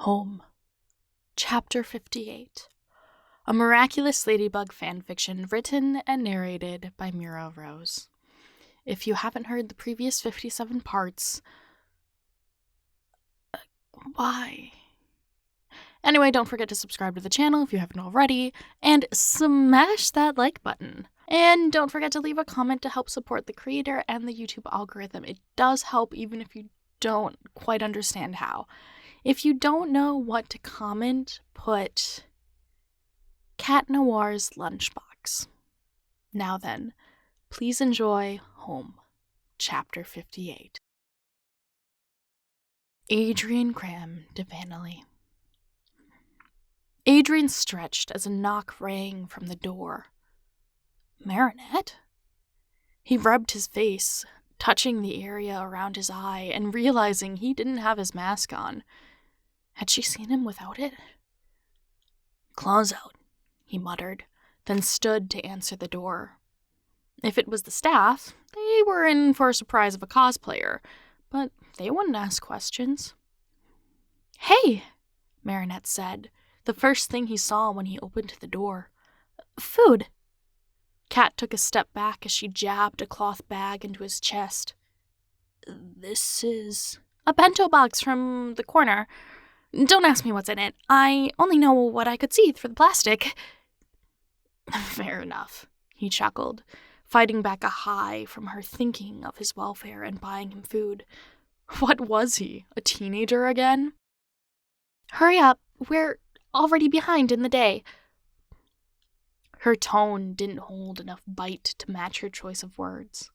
Home. Chapter 58. A Miraculous Ladybug Fanfiction written and narrated by Mira Rose. If you haven't heard the previous 57 parts, why? Anyway, don't forget to subscribe to the channel if you haven't already, and smash that like button. And don't forget to leave a comment to help support the creator and the YouTube algorithm. It does help even if you don't quite understand how. If you don't know what to comment, put Cat Noir's lunchbox. Now then, please enjoy Home, Chapter 58. Adrian Graham DeVanelli. Adrian stretched as a knock rang from the door. Marinette? He rubbed his face, touching the area around his eye and realizing he didn't have his mask on. Had she seen him without it? Claws out, he muttered, then stood to answer the door. If it was the staff, they were in for a surprise of a cosplayer, but they wouldn't ask questions. Hey, Marinette said, the first thing he saw when he opened the door. Food. Cat took a step back as she jabbed a cloth bag into his chest. This is a bento box from the corner. Don't ask me what's in it. I only know what I could see through the plastic. Fair enough, he chuckled, fighting back a high from her thinking of his welfare and buying him food. What was he, a teenager again? Hurry up, we're already behind in the day. Her tone didn't hold enough bite to match her choice of words.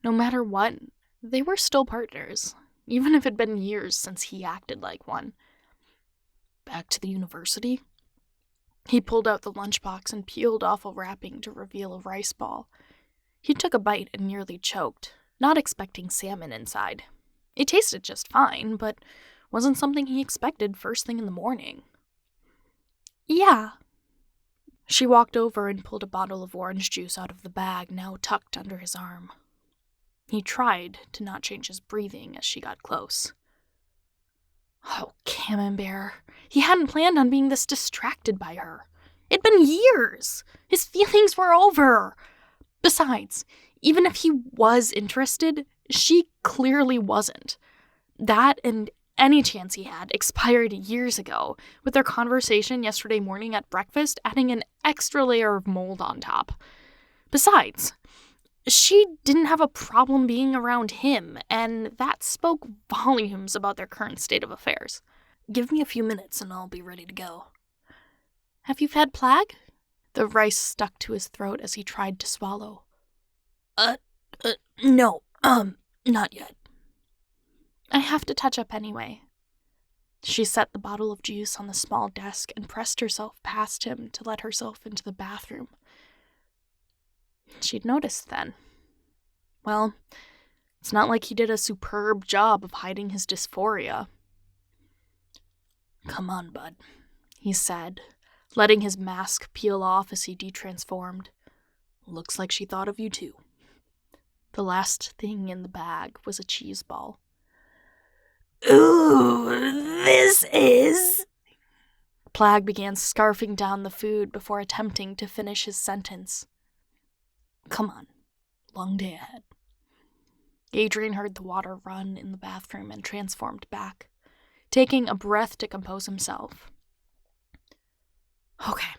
No matter what, they were still partners, even if it had been years since he acted like one. Back to the university? He pulled out the lunchbox and peeled off a wrapping to reveal a rice ball. He took a bite and nearly choked, not expecting salmon inside. It tasted just fine, but wasn't something he expected first thing in the morning. Yeah. She walked over and pulled a bottle of orange juice out of the bag, now tucked under his arm. He tried to not change his breathing as she got close. Oh, Camembert. He hadn't planned on being this distracted by her. It'd been years. His feelings were over. Besides, even if he was interested, she clearly wasn't. That and any chance he had expired years ago, with their conversation yesterday morning at breakfast adding an extra layer of mold on top. Besides, she didn't have a problem being around him, and that spoke volumes about their current state of affairs. Give me a few minutes and I'll be ready to go. Have you had plague? The rice stuck to his throat as he tried to swallow. No, not yet. I have to touch up anyway. She set the bottle of juice on the small desk and pressed herself past him to let herself into the bathroom. She'd noticed then. Well, it's not like he did a superb job of hiding his dysphoria. Come on, bud, he said, letting his mask peel off as he detransformed. Looks like she thought of you too. The last thing in the bag was a cheese ball. Ooh, this is... Plague began scarfing down the food before attempting to finish his sentence. Come on, long day ahead. Adrian heard the water run in the bathroom and transformed back, taking a breath to compose himself. Okay,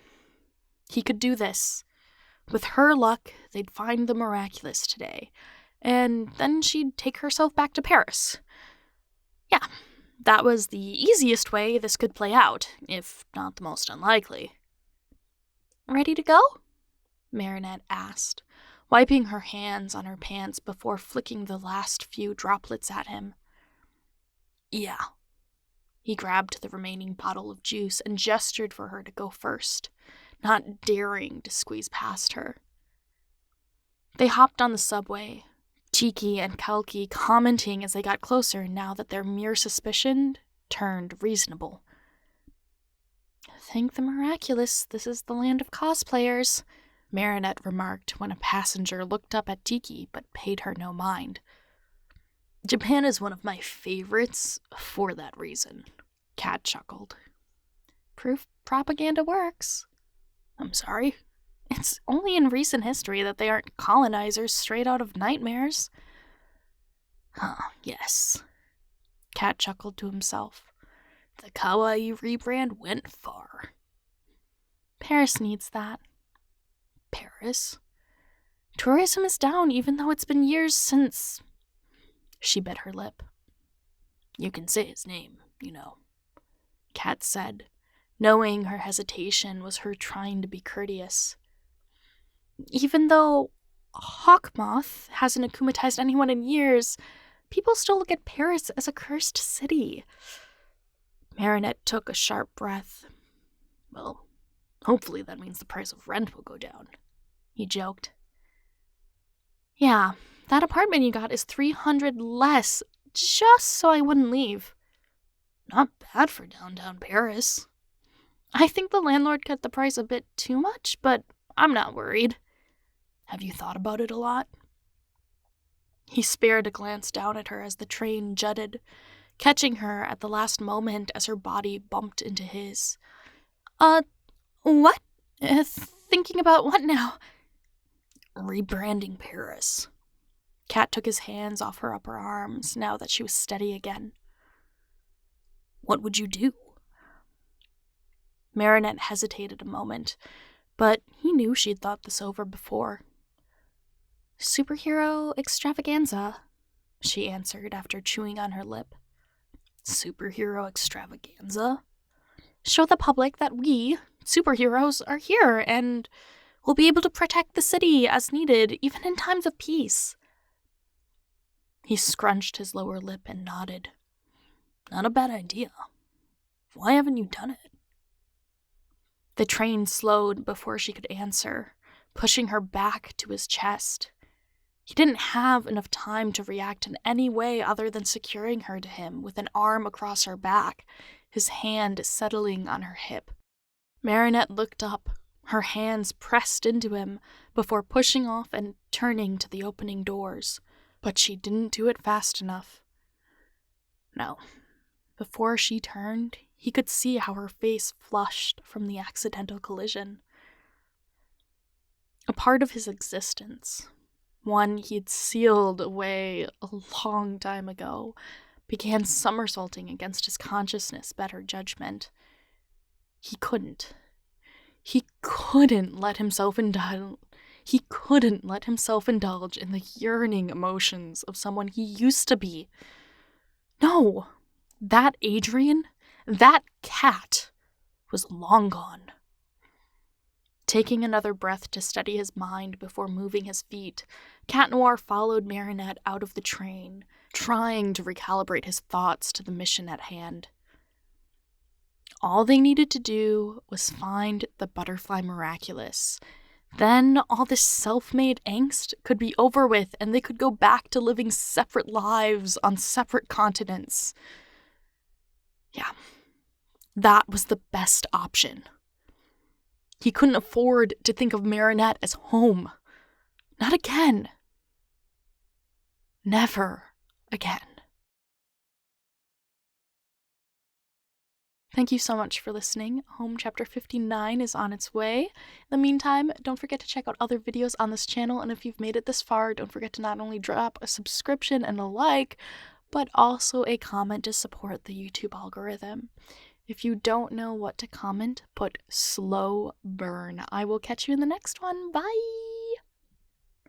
he could do this. With her luck, they'd find the miraculous today, and then she'd take herself back to Paris. Yeah, that was the easiest way this could play out, if not the most unlikely. Ready to go? Marinette asked, wiping her hands on her pants before flicking the last few droplets at him. Yeah. He grabbed the remaining bottle of juice and gestured for her to go first, not daring to squeeze past her. They hopped on the subway, Tiki and Kalki commenting as they got closer now that their mere suspicion turned reasonable. Thank the miraculous, this is the land of cosplayers, Marinette remarked when a passenger looked up at Tiki but paid her no mind. Japan is one of my favorites for that reason. Cat chuckled. Proof propaganda works. I'm sorry. It's only in recent history that they aren't colonizers straight out of nightmares. Yes. Cat chuckled to himself. The kawaii rebrand went far. Paris needs that. Paris? Tourism is down even though it's been years since... She bit her lip. You can say his name, you know, Cat said, knowing her hesitation was her trying to be courteous. Even though Hawkmoth hasn't akumatized anyone in years, people still look at Paris as a cursed city. Marinette took a sharp breath. Well, hopefully that means the price of rent will go down, he joked. Yeah, that apartment you got is $300 less, just so I wouldn't leave. Not bad for downtown Paris. I think the landlord cut the price a bit too much, but I'm not worried. Have you thought about it a lot? He spared a glance down at her as the train jutted, catching her at the last moment as her body bumped into his. What? Thinking about what now? Rebranding Paris. Cat took his hands off her upper arms now that she was steady again. What would you do? Marinette hesitated a moment, but he knew she'd thought this over before. Superhero extravaganza, she answered after chewing on her lip. Superhero extravaganza? Show the public that we, superheroes, are here and will be able to protect the city as needed, even in times of peace. He scrunched his lower lip and nodded. Not a bad idea. Why haven't you done it? The train slowed before she could answer, pushing her back to his chest. He didn't have enough time to react in any way other than securing her to him with an arm across her back, his hand settling on her hip. Marinette looked up, her hands pressed into him before pushing off and turning to the opening doors, but she didn't do it fast enough. No. Before she turned, he could see how her face flushed from the accidental collision. A part of his existence, one he'd sealed away a long time ago, began somersaulting against his consciousness, better judgment. He couldn't let himself indulge in the yearning emotions of someone he used to be. No, that Adrian, that Cat, was long gone. Taking another breath to steady his mind before moving his feet, Cat Noir followed Marinette out of the train, trying to recalibrate his thoughts to the mission at hand. All they needed to do was find the butterfly Miraculous. Then all this self-made angst could be over with, and they could go back to living separate lives on separate continents. Yeah, that was the best option. He couldn't afford to think of Marinette as home. Not again. Never again. Thank you so much for listening. Home Chapter 59 is on its way. In the meantime, don't forget to check out other videos on this channel, and if you've made it this far, don't forget to not only drop a subscription and a like, but also a comment to support the YouTube algorithm. If you don't know what to comment, put slow burn. I will catch you in the next one. Bye!